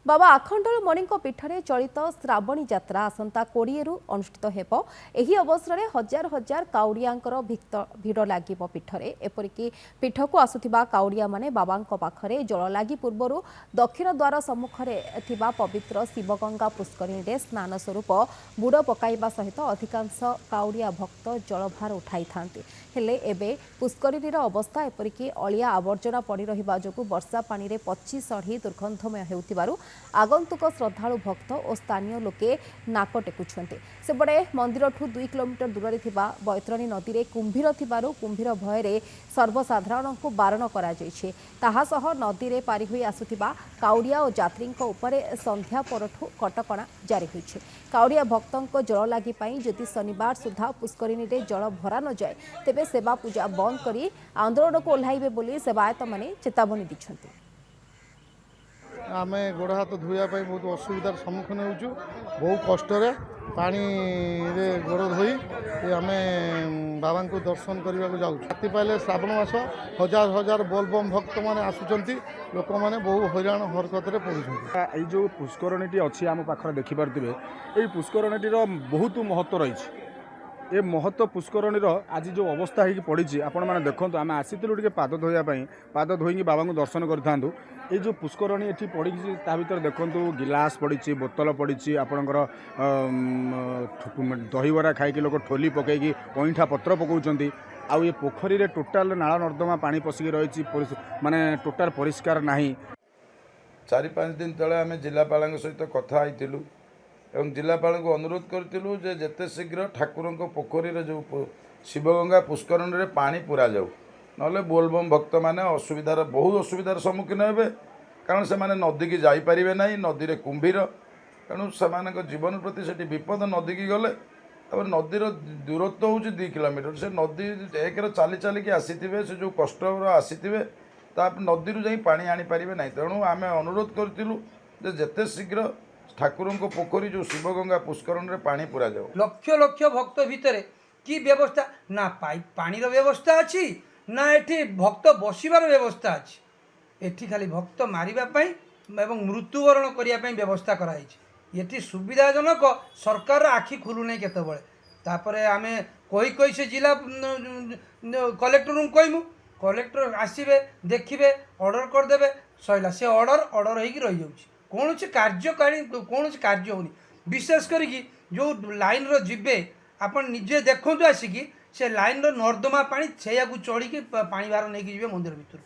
बाबा आखंडलमणि पीठ में चलित श्रावणी यात्रा आसंता 20 रु अनुष्ठित हेब। एही अवसर में हजार हजार काउड़ियांकर भिड़ लागिब पीठ में। एपरिकी पीठ को आसुथिबा काउड़िया माने बाबांक पाखरे जल लागी पूर्वरु दक्षिण द्वार सम्मुखरे थिबा पवित्र शिवगंगा पुष्करिणी रे स्नान स्वरूप बुड़ पकाइबा सहित अधिकांश काउड़िया भक्त जलभार उठाई थांती। हेले एबे पुष्करिणीर अवस्था एपरिकी अलिया आवर्जना पड़ी रहिबा जोगु वर्षा पानी रे पची सढ़ी दुर्गंधमय हेउथिबारु आगंतुक श्रद्धालु भक्त और स्थानीय लोके नाक टेकुछन्ते। सेबडे मंदिर ठू 2 किलोमीटर दूर थिबा बैतरणी नदी रे कुंभीर थिबारु कुंभीर भयरे सर्वसाधारण को बारण करा जायछि। ताहा सह नदी रे पारी होई आसुथिबा काउड़िया और यात्रींक उपरे संध्या परठू कटकणा जारी होइछि। काउड़िया भक्तंक जल लागि पई जदि शनिवार सुधा पुष्करिणी रे जल भरा न जाय तेबे सेवा पूजा बंद करी आंदोलन को ओह्लाइबे बोली सेवायत माने चेतावनी दिछन्ते। आमे गोड़ हाथ धोइया बहुत असुविधार सम्मुखीन होचु। बहुत कष्ट पानी रे गोड़ धोई आम बाबा को दर्शन करने को जाऊँ। राति पाइले श्रावण मास हजार हजार बोलबम भक्त मैंने आसुचंती। लोक मैंने बहु हैरान हरकत पड़ुछंती। ये जो पुष्करणीटी अच्छी आम पाखरे देखिपारे ये पुष्करणीटीर बहुत महत्व रही। ये महत्व पुष्करणीर आज जो अवस्था हो पड़ी आपण मैंने देखो आम आसीलु टे पाद धोवाई पाद धोई बाबा को दर्शन करूँ। ये जो पुष्करणी ये पड़ी भर देखु गिलास पड़ी बोतल पड़ी आपणकर दहीबरा खाई लोक ठोली पकईकि पैठा पत्र पकाउछंती। आउ ये पोखरी रे टोटाल नाला नर्दमा पानी पशिकी रही माने टोटाल परिष्कार नहीं। 4-5 दिन तले आम जिलापाल सहित कथा होइतिलु एवं जिलापाल को अनुरोध करूँ जेते शीघ्र ठाकुर पोखरी जो शिवगंगा पुष्करणी रे पानी पूरा जाऊ नले बोलबम भक्त मैंने असुविधार बहुत असुविधार सम्मुखीन हे। कारण से माने नदी की जापारे ना नदी रे कुंभीर तेणु से जीवन प्रति से विपद नदी की गले नदीर दूरत्व हूँ 2 किलोमीटर। से नदी एक चली चलिकी आसी से जो कष्ट आसी नदी जा पानी आनीपारे ना। तेणु आम अनुरोध करूँ जेते शीघ्र ठाकुर पोखरी जो शिवगंगा पुष्करण रे पानी पूरा जाओ। लक्ष लक्ष भक्त भितर कि व्यवस्था ना पानी व्यवस्था अच्छी ना एठी भक्त बसिबार व्यवस्था अच्छी। एठी खाली भक्त मारिबाई एवं मृत्युवरण करने व्यवस्था कराई। ये सुविधाजनक सरकार आखि खुलू नहीं केतबळे। तापरे आमे कही कही से जिला कलेक्टर कहमु कलेक्टर आसबे देखिए ऑर्डर करदे सैला से ऑर्डर हो रही जाऊँ। कौन कार्यकारी कौन कार्य होनी विशेष करी जो लाइन रो जीवे आपण निजे देखु आसिकी से लाइन रो नर्दमा पानी से चढ़ी पानी बाहर नहीं जी मंदिर भितर।